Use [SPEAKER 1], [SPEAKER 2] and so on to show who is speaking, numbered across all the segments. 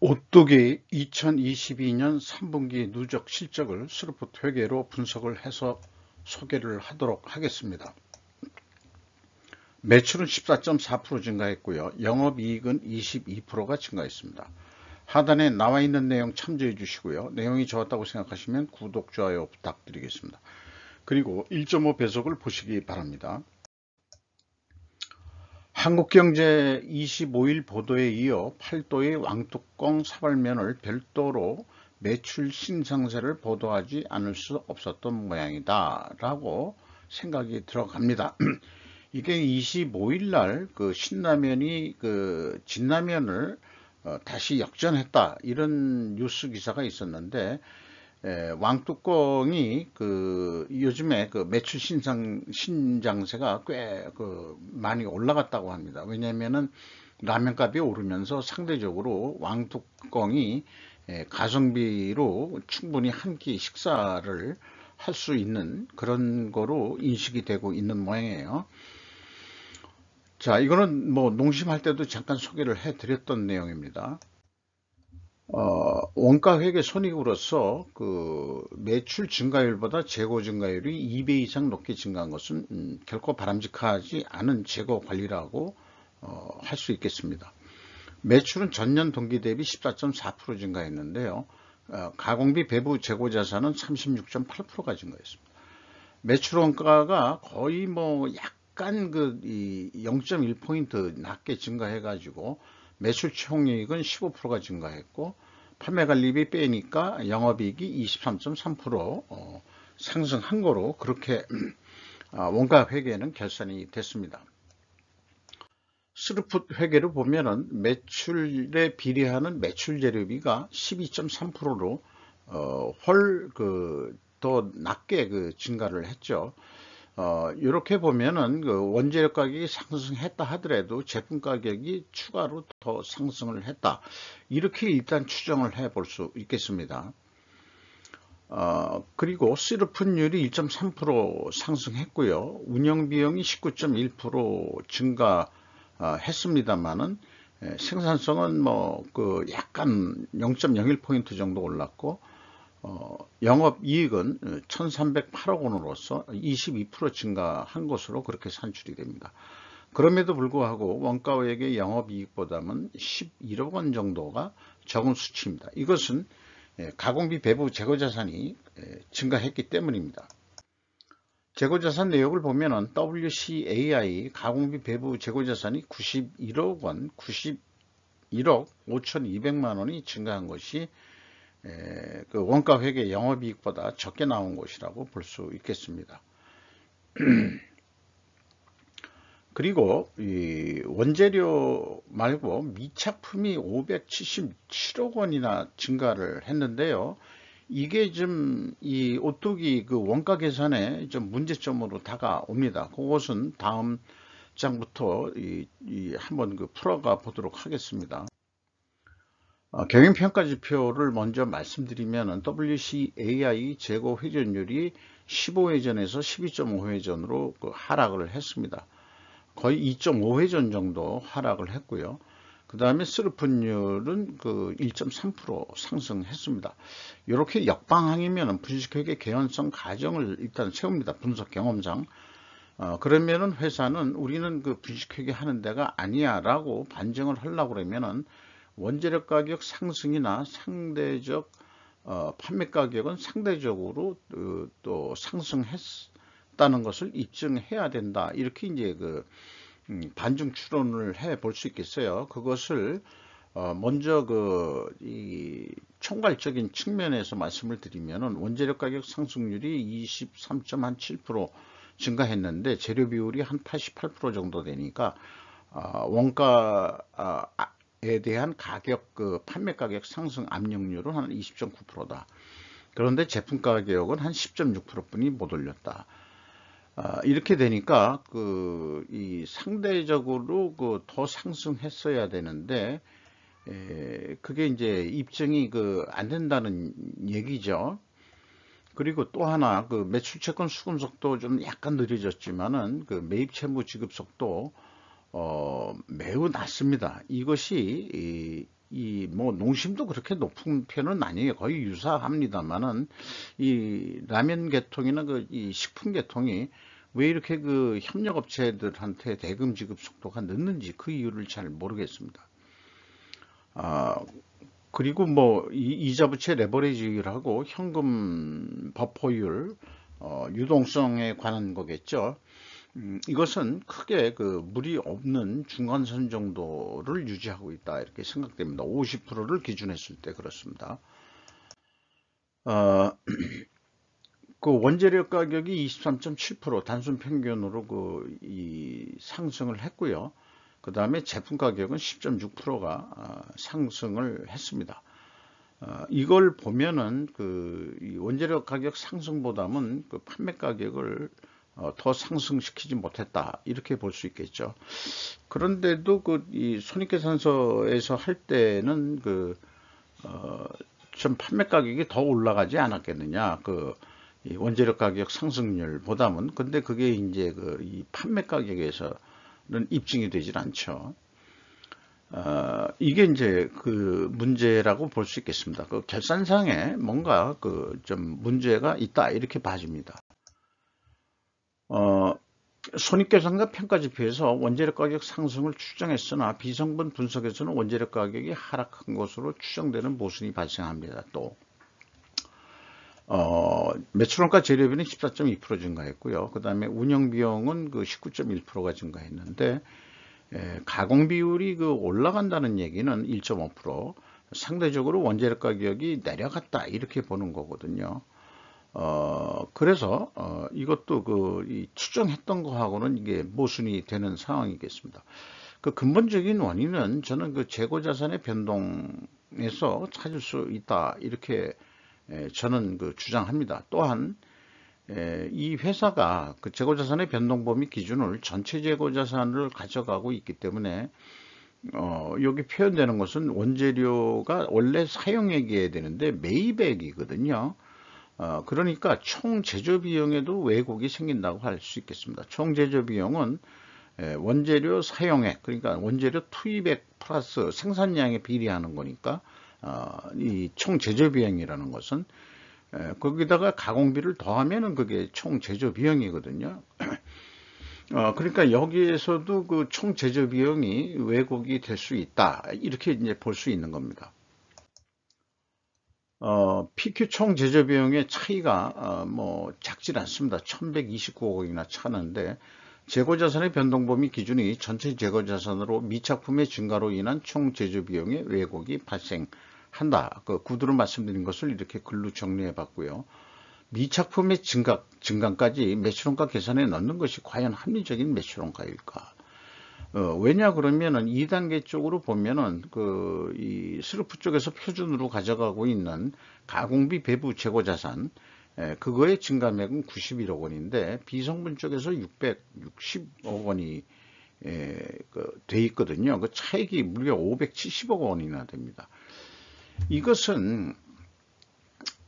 [SPEAKER 1] 오뚜기 2022년 3분기 누적 실적을 스루풋 회계로 분석을 해서 소개를 하도록 하겠습니다. 매출은 14.4% 증가했고요. 영업이익은 22%가 증가했습니다. 하단에 나와 있는 내용 참조해 주시고요. 내용이 좋았다고 생각하시면 구독, 좋아요 부탁드리겠습니다. 그리고 1.5배속을 보시기 바랍니다. 한국경제 25일 보도에 이어 8도의 왕뚜껑 사발면을 별도로 매출 신상세를 보도하지 않을 수 없었던 모양이다 라고 생각이 들어갑니다. 이게 25일 날 그 신라면이 그 진라면을 다시 역전했다 이런 뉴스 기사가 있었는데, 왕뚜껑이 그 요즘에 그 매출 신장세가 꽤 많이 올라갔다고 합니다. 왜냐하면은 라면값이 오르면서 상대적으로 왕뚜껑이 가성비로 충분히 한 끼 식사를 할 수 있는 그런 거로 인식이 되고 있는 모양이에요. 자, 이거는 뭐 농심할 때도 잠깐 소개를 해 드렸던 내용입니다. 원가 회계 손익으로서 그 매출 증가율보다 재고 증가율이 2배 이상 높게 증가한 것은 결코 바람직하지 않은 재고 관리라고 할 수 있겠습니다. 매출은 전년 동기 대비 14.4% 증가했는데요. 가공비 배부 재고 자산은 36.8%가 증가했습니다. 매출 원가가 거의 뭐 약간 그 0.1포인트 낮게 증가해 가지고 매출 총이익은 15%가 증가했고, 판매관리비 빼니까 영업이익이 23.3% 상승한 거로 그렇게 원가 회계는 결산이 됐습니다. 스루풋 회계를 보면은 매출에 비례하는 매출 재료비가 12.3%로 더 낮게 증가를 했죠. 이렇게 보면은 그 원재료 가격이 상승했다 하더라도 제품 가격이 추가로 더 상승을 했다, 이렇게 일단 추정을 해 볼 수 있겠습니다. 그리고 스루풋율이 1.3% 상승했고요. 운영비용이 19.1% 증가했습니다만은 생산성은 뭐 약간 0.01포인트 정도 올랐고, 영업이익은 1308억 원으로서 22% 증가한 것으로 그렇게 산출이 됩니다. 그럼에도 불구하고 원가액의 영업이익보다는 11억 원 정도가 적은 수치입니다. 이것은 가공비 배부 재고자산이 증가했기 때문입니다. 재고자산 내역을 보면 WCAI 가공비 배부 재고자산이 91억 원, 91억 5200만 원이 증가한 것이 그 원가 회계 영업이익보다 적게 나온 것이라고 볼 수 있겠습니다. 그리고 이 원재료 말고 미착품이 577억 원이나 증가를 했는데요. 이게 좀 이 오뚜기 그 원가 계산에 좀 문제점으로 다가옵니다. 그것은 다음 장부터 한번 풀어가 보도록 하겠습니다. 경영평가지표를 먼저 말씀드리면 WCAI 재고 회전율이 15회전에서 12.5회전으로 하락을 했습니다. 거의 2.5회전 정도 하락을 했고요. 그 다음에 스루풋율은 1.3% 상승했습니다. 이렇게 역방향이면 분식회계 개연성 가정을 일단 세웁니다. 분석 경험상. 그러면은 회사는 우리는 분식회계 하는 데가 아니야 라고 반증을 하려고 그러면은 원재료 가격 상승이나 상대적 판매 가격은 상대적으로 또 상승했다는 것을 입증해야 된다, 이렇게 이제 반증 추론을 해 볼 수 있겠어요. 그것을 먼저 이 총괄적인 측면에서 말씀을 드리면은 원재료 가격 상승률이 23.7% 증가했는데 재료 비율이 한 88% 정도 되니까 원가에 대한 가격 판매 가격 상승 압력률은 한 20.9%다. 그런데 제품 가격은 한 10.6%뿐이 못 올렸다. 이렇게 되니까 이 상대적으로 더 상승했어야 되는데 그게 이제 입증이 안 된다는 얘기죠. 그리고 또 하나 매출 채권 수금 속도 좀 약간 느려졌지만은 매입 채무 지급 속도 매우 낮습니다. 이것이 이 뭐 농심도 그렇게 높은 편은 아니에요. 거의 유사합니다만은 이 라면 계통이나 그 이 식품 계통이 왜 이렇게 그 협력업체들한테 대금 지급 속도가 늦는지 그 이유를 잘 모르겠습니다. 아, 그리고 뭐 이자 부채 레버리지율하고 현금 버퍼율, 유동성에 관한 거겠죠. 이것은 크게 그 무리 없는 중간선 정도를 유지하고 있다 이렇게 생각됩니다. 50%를 기준했을 때 그렇습니다. 어, 그 원재료 가격이 23.7% 단순 평균으로 이 상승을 했고요. 그 다음에 제품 가격은 10.6%가 상승을 했습니다. 이걸 보면은 이 원재료 가격 상승보다는 그 판매 가격을 더 상승시키지 못했다 이렇게 볼 수 있겠죠. 그런데도 이 손익계산서에서 할 때는 좀 판매 가격이 더 올라가지 않았겠느냐 이 원재료 가격 상승률보다는. 근데 그게 이제 이 판매 가격에서는 입증이 되질 않죠. 이게 이제 그 문제라고 볼 수 있겠습니다. 그 결산상에 뭔가 좀 문제가 있다 이렇게 봐집니다. 손익계산과 평가지표에서 원재료 가격 상승을 추정했으나 비성분 분석에서는 원재료 가격이 하락한 것으로 추정되는 모순이 발생합니다. 또 매출원가 재료비는 14.2% 증가했고요. 그 다음에 운영비용은 19.1%가 증가했는데 가공 비율이 올라간다는 얘기는 1.5%, 상대적으로 원재료 가격이 내려갔다 이렇게 보는 거거든요. 그래서 이것도 이 추정했던 거하고는 이게 모순이 되는 상황이겠습니다. 그 근본적인 원인은 저는 재고자산의 변동에서 찾을 수 있다 이렇게 저는 주장합니다. 또한 이 회사가 재고자산의 변동 범위 기준을 전체 재고자산을 가져가고 있기 때문에 여기 표현되는 것은 원재료가 원래 사용액이어야 되는데 매입액이거든요. 그러니까 총 제조 비용에도 왜곡이 생긴다고 할 수 있겠습니다. 총 제조 비용은 원재료 사용액, 그러니까 원재료 투입액 플러스 생산량에 비례하는 거니까 이 총 제조 비용이라는 것은 거기다가 가공비를 더하면은 그게 총 제조 비용이거든요. 그러니까 여기에서도 총 제조 비용이 왜곡이 될 수 있다 이렇게 이제 볼 수 있는 겁니다. PQ 총 제조 비용의 차이가 뭐 작질 않습니다. 1129억 원이나 차는데 재고자산의 변동범위 기준이 전체 재고자산으로 미착품의 증가로 인한 총 제조 비용의 왜곡이 발생한다. 구두로 말씀드린 것을 이렇게 글로 정리해 봤고요. 미착품의 증가까지 매출원가 계산에 넣는 것이 과연 합리적인 매출원가일까? 왜냐 그러면은 2단계 쪽으로 보면은 이 스루프 쪽에서 표준으로 가져가고 있는 가공비 배부 재고자산 그거의 증가액은 91억 원인데 비성분 쪽에서 660억 원이 돼 있거든요. 그 차익이 무려 570억 원이나 됩니다. 이것은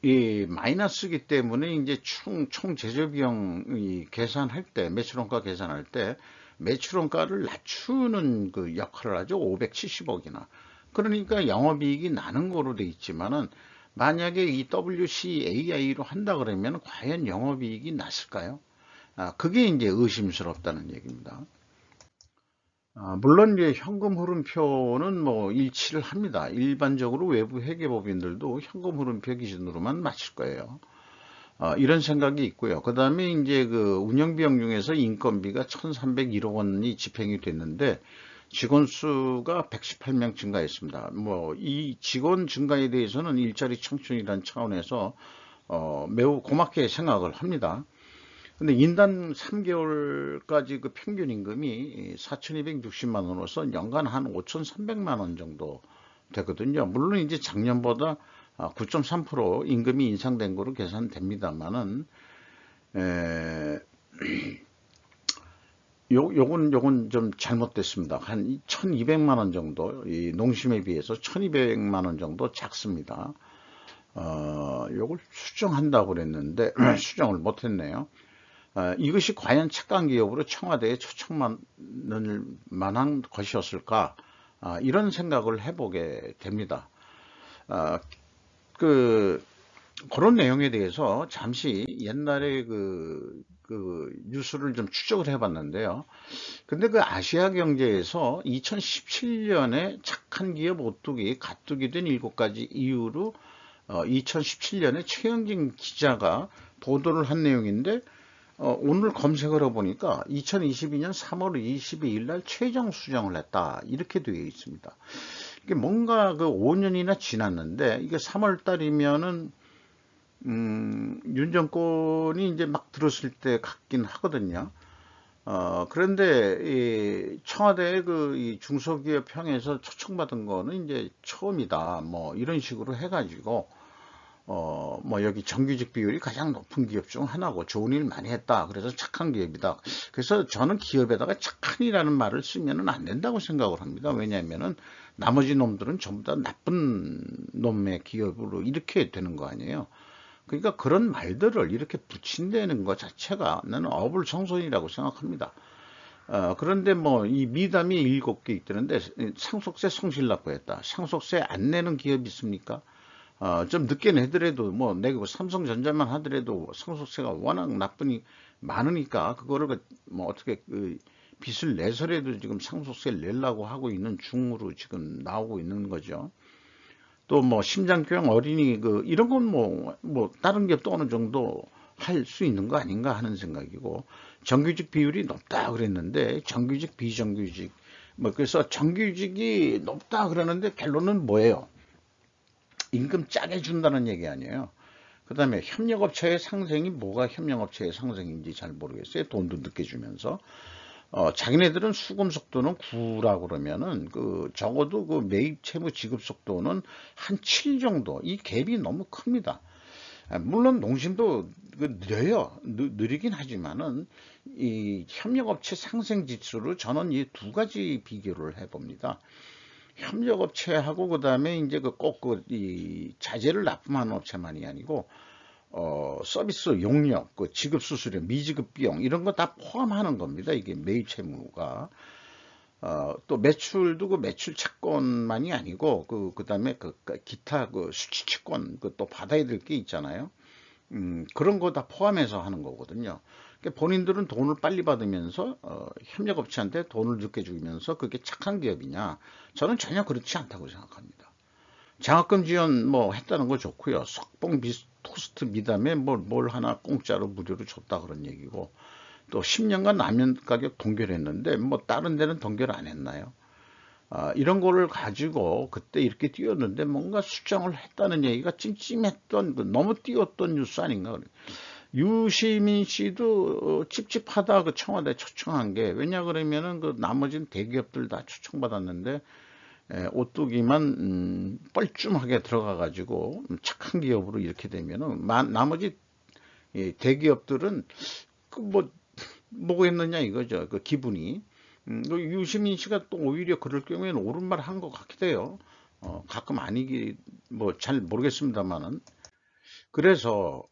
[SPEAKER 1] 이 마이너스이기 때문에 이제 총 제조 비용 계산할 때 매출원가 계산할 때 매출원가를 낮추는 역할을 하죠. 570억이나. 그러니까 영업이익이 나는 거로 돼 있지만은 만약에 이 WCAI로 한다 그러면 과연 영업이익이 났을까요? 그게 이제 의심스럽다는 얘기입니다. 물론 이제 현금 흐름표는 뭐 일치를 합니다. 일반적으로 외부 회계법인들도 현금 흐름표 기준으로만 맞출 거예요. 이런 생각이 있고요. 그 다음에 이제 운영비용 중에서 인건비가 1,301억 원이 집행이 됐는데 직원 수가 118명 증가했습니다. 뭐 이 직원 증가에 대해서는 일자리 창출이라는 차원에서 매우 고맙게 생각을 합니다. 근데 인단 3개월까지 평균 임금이 4,260만 원으로서 연간 한 5,300만 원 정도 되거든요. 물론 이제 작년보다 9.3% 임금이 인상된 거로 계산됩니다만은 요건 좀 잘못됐습니다. 한 1,200만 원 정도, 이 농심에 비해서 1,200만 원 정도 작습니다. 요걸 수정한다고 그랬는데 수정을 못했네요. 이것이 과연 착강 기업으로 청와대에 초청만을 만한 것이었을까? 이런 생각을 해보게 됩니다. 아, 그 그런 내용에 대해서 잠시 옛날에 그 뉴스를 좀 추적을 해봤는데요. 근데 그 아시아 경제에서 2017년에 착한 기업 오뚜기, 가뚜기 된 7가지 이유로 2017년에 최영진 기자가 보도를 한 내용인데 오늘 검색을 해보니까 2022년 3월 22일 날 최종 수정을 했다. 이렇게 되어 있습니다. 이게 뭔가 그 5년이나 지났는데 이게 3월 달이면은 윤 정권이 이제 막 들었을 때 같긴 하거든요. 그런데 이 청와대 이 중소기업형에서 초청받은 거는 이제 처음이다. 뭐 이런 식으로 해가지고 뭐 여기 정규직 비율이 가장 높은 기업 중 하나고 좋은 일 많이 했다. 그래서 착한 기업이다. 그래서 저는 기업에다가 착한이라는 말을 쓰면은 안 된다고 생각을 합니다. 왜냐하면은 나머지 놈들은 전부 다 나쁜 놈의 기업으로 이렇게 되는 거 아니에요. 그러니까 그런 말들을 이렇게 붙인다는 것 자체가 나는 어불성설이라고 생각합니다. 그런데 뭐 이 미담이 7개 있다는데 상속세 성실납부했다. 상속세 안 내는 기업이 있습니까? 좀 늦게 내더라도 뭐 내고 삼성전자만 하더라도 상속세가 워낙 많으니까 그거를 뭐 어떻게 빚을 내서라도 지금 상속세를 내려고 하고 있는 중으로 지금 나오고 있는 거죠. 또 뭐 심장교양 어린이 이런 건 뭐 다른 기업도 어느 정도 할 수 있는 거 아닌가 하는 생각이고, 정규직 비율이 높다 그랬는데 정규직 비정규직 뭐 그래서 정규직이 높다 그러는데 결론은 뭐예요? 임금 짜게 준다는 얘기 아니에요. 그 다음에 협력업체의 상생이 뭐가 협력업체의 상생인지 잘 모르겠어요. 돈도 늦게 주면서. 자기네들은 수금 속도는 9라고 그러면은 적어도 그 매입 채무 지급 속도는 한 7 정도. 이 갭이 너무 큽니다. 물론 농심도 느려요. 느리긴 하지만은 이 협력업체 상생 지수로 저는 이 2가지 비교를 해봅니다. 협력업체하고 그다음에 이제 이 자재를 납품하는 업체만이 아니고 서비스 용역, 지급 수수료, 미지급 비용 이런 거 다 포함하는 겁니다. 이게 매입 채무가. 또 매출도 매출 채권만이 아니고 그다음에 기타 수치 채권 또 받아야 될 게 있잖아요. 그런 거 다 포함해서 하는 거거든요. 그러니까 본인들은 돈을 빨리 받으면서 협력업체한테 돈을 늦게 주면서 그게 착한 기업이냐? 저는 전혀 그렇지 않다고 생각합니다. 장학금 지원 뭐 했다는 거 좋고요. 석봉 토스트 미담에 뭘 하나 공짜로 무료로 줬다 그런 얘기고, 또 10년간 라면 가격 동결했는데 뭐 다른 데는 동결 안 했나요? 이런 거를 가지고 그때 이렇게 띄웠는데 뭔가 수정을 했다는 얘기가 찜찜했던 너무 띄웠던 뉴스 아닌가. 유시민 씨도 찝찝하다 청와대 초청한 게, 왜냐 그러면은 나머지는 대기업들 다 초청받았는데 오뚜기만 뻘쭘하게 들어가 가지고 착한 기업으로 이렇게 되면은 나머지 대기업들은 뭐고 했느냐 이거죠. 기분이. 유시민 씨가 또 오히려 그럴 경우에는 옳은 말 한 것 같기도 해요. 가끔 아니기 뭐 잘 모르겠습니다만은. 그래서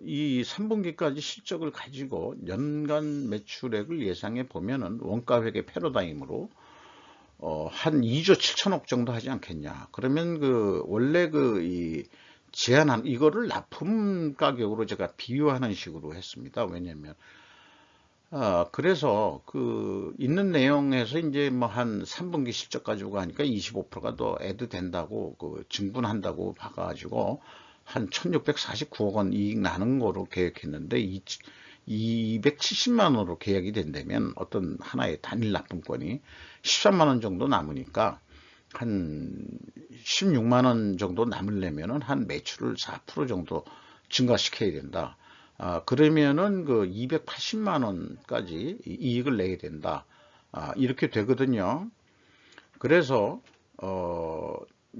[SPEAKER 1] 이 3분기까지 실적을 가지고 연간 매출액을 예상해 보면은 원가회계 패러다임으로 한 2조 7천억 정도 하지 않겠냐. 그러면 원래 이 제한한 이거를 납품 가격으로 제가 비유하는 식으로 했습니다. 왜냐면 그래서 있는 내용에서 이제 뭐 한 3분기 실적 가지고 하니까 25%가 더 애드 된다고 증분한다고 봐가지고 한 1649억 원 이익 나는 거로 계획했는데 270만 원으로 계약이 된다면 어떤 하나의 단일 납품권이 13만 원 정도 남으니까 한 16만 원 정도 남으려면은 한 매출을 4% 정도 증가시켜야 된다. 그러면은 280만 원까지 이익을 내야 된다. 이렇게 되거든요. 그래서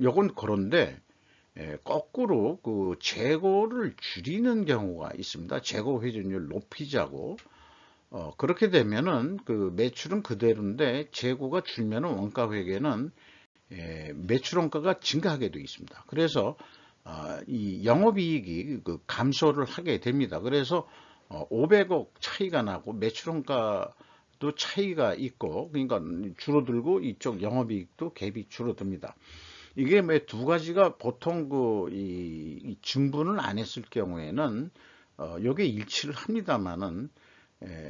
[SPEAKER 1] 요건 그런데 거꾸로 재고를 줄이는 경우가 있습니다. 재고 회전율 높이자고. 그렇게 되면은 매출은 그대로인데 재고가 줄면은 원가 회계는 매출 원가가 증가하게 되어 있습니다. 그래서 이 영업이익이 감소를 하게 됩니다. 그래서 500억 차이가 나고 매출 원가 갭도 차이가 있고, 그러니까 줄어들고 이쪽 영업이익도 갭이 줄어듭니다. 이게 뭐 두 가지가 보통 이 증분을 안 했을 경우에는 요게 일치를 합니다만은,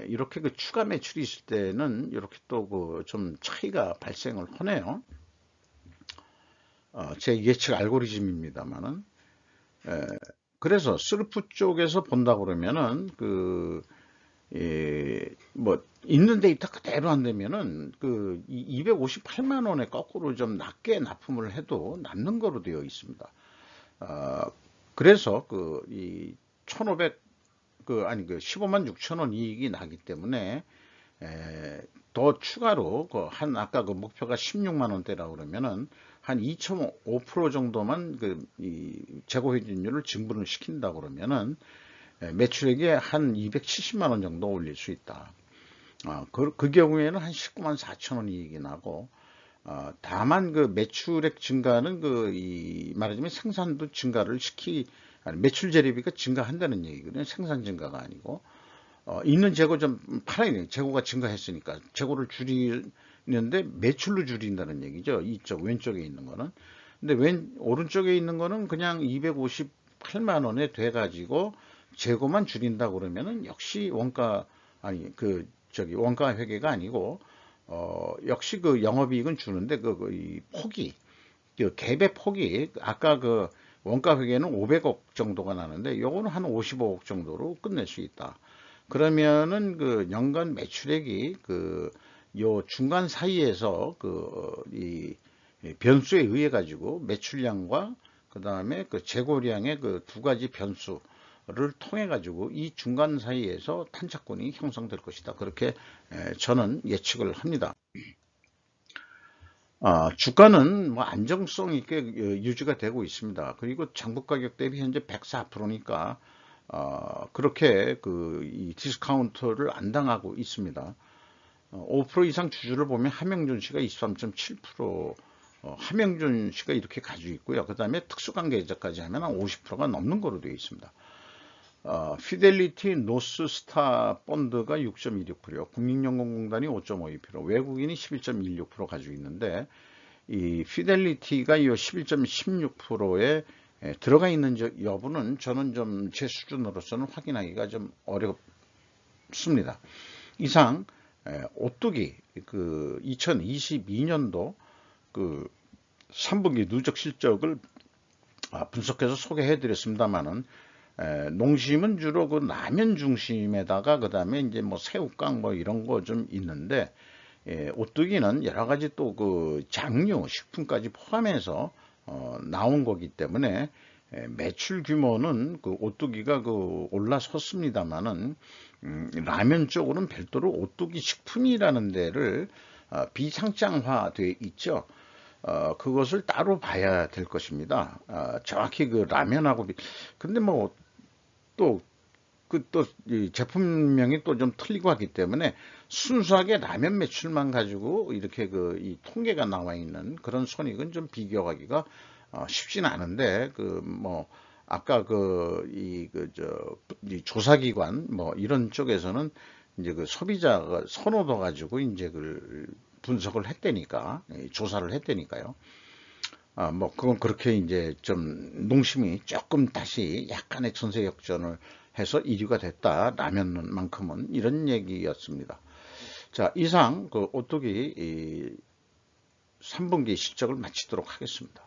[SPEAKER 1] 이렇게 추가 매출이 있을 때는 이렇게 또 좀 차이가 발생을 하네요. 제 예측 알고리즘입니다만은. 그래서 슬프 쪽에서 본다 그러면은 뭐 있는 데이터 그대로 한 되면은 258만 원에 거꾸로 좀 낮게 납품을 해도 남는 거로 되어 있습니다. 그래서 이 1,500 아니 15만 6천 원 이익이 나기 때문에 더 추가로 아까 목표가 16만 원대라고 그러면은 한 2.5% 정도만 이 재고 회전율을 증분을 시킨다 그러면은 매출액이 한 270만 원 정도 올릴 수 있다. 그 경우에는 한 19만 4천 원 이익이 나고, 다만 매출액 증가는 말하자면 생산도 증가를 매출 재료비가 증가한다는 얘기거든요. 생산 증가가 아니고. 있는 재고 좀 팔아야 돼요. 재고가 증가했으니까. 재고를 줄이는데 매출로 줄인다는 얘기죠. 이쪽 왼쪽에 있는 거는. 근데 오른쪽에 있는 거는 그냥 258만 원에 돼가지고 재고만 줄인다 그러면은 역시 원가 회계가 아니고, 역시 영업이익은 주는데 이 폭이, 갭의 폭이 아까 원가 회계는 500억 정도가 나는데 요거는 한 55억 정도로 끝낼 수 있다. 그러면은 연간 매출액이 요 중간 사이에서 이 변수에 의해 가지고 매출량과 그 다음에 재고량의 두 가지 변수를 통해 가지고 이 중간 사이에서 탄착권이 형성될 것이다. 그렇게 저는 예측을 합니다. 주가는 뭐 안정성 있게 유지가 되고 있습니다. 그리고 장부 가격 대비 현재 104%니까 그렇게 이 디스카운트를 안 당하고 있습니다. 5% 이상 주주를 보면 함영준 씨가 23.7%, 함영준 씨가 이렇게 가지고 있고요. 그 다음에 특수관계자까지 하면 한 50%가 넘는 거로 되어 있습니다. 피델리티 노스스타 펀드가 6.26%, 국민연금공단이 5.52%, 외국인이 11.16% 가지고 있는데, 이 피델리티가 이 11.16%에 들어가 있는 여부는 저는 좀 제 수준으로서는 확인하기가 좀 어렵습니다. 이상 오뚜기 2022년도 3분기 누적 실적을 분석해서 소개해 드렸습니다만은, 농심은 주로 라면 중심에다가 그 다음에 이제 뭐 새우깡 뭐 이런 거 좀 있는데, 오뚜기는 여러 가지 또 장류 식품까지 포함해서 나온 거기 때문에 매출 규모는 오뚜기가 올라섰습니다만은, 라면 쪽으로는 별도로 오뚜기 식품이라는 데를 비상장화되어 있죠. 그것을 따로 봐야 될 것입니다. 정확히 라면하고 근데 뭐 또 이 제품명이 또 좀 틀리고 하기 때문에 순수하게 라면 매출만 가지고 이렇게 이 통계가 나와 있는 그런 손익은 좀 비교하기가 쉽지는 않은데, 뭐 아까 이 조사기관 뭐 이런 쪽에서는 이제 소비자가 선호도 가지고 이제 분석을 했다니까, 조사를 했다니까요. 뭐 그건 그렇게 이제 좀 농심이 조금 다시 약간의 전세 역전을 해서 1위가 됐다. 라면만큼은 이런 얘기였습니다. 자, 이상 오뚜기 3분기 실적을 마치도록 하겠습니다.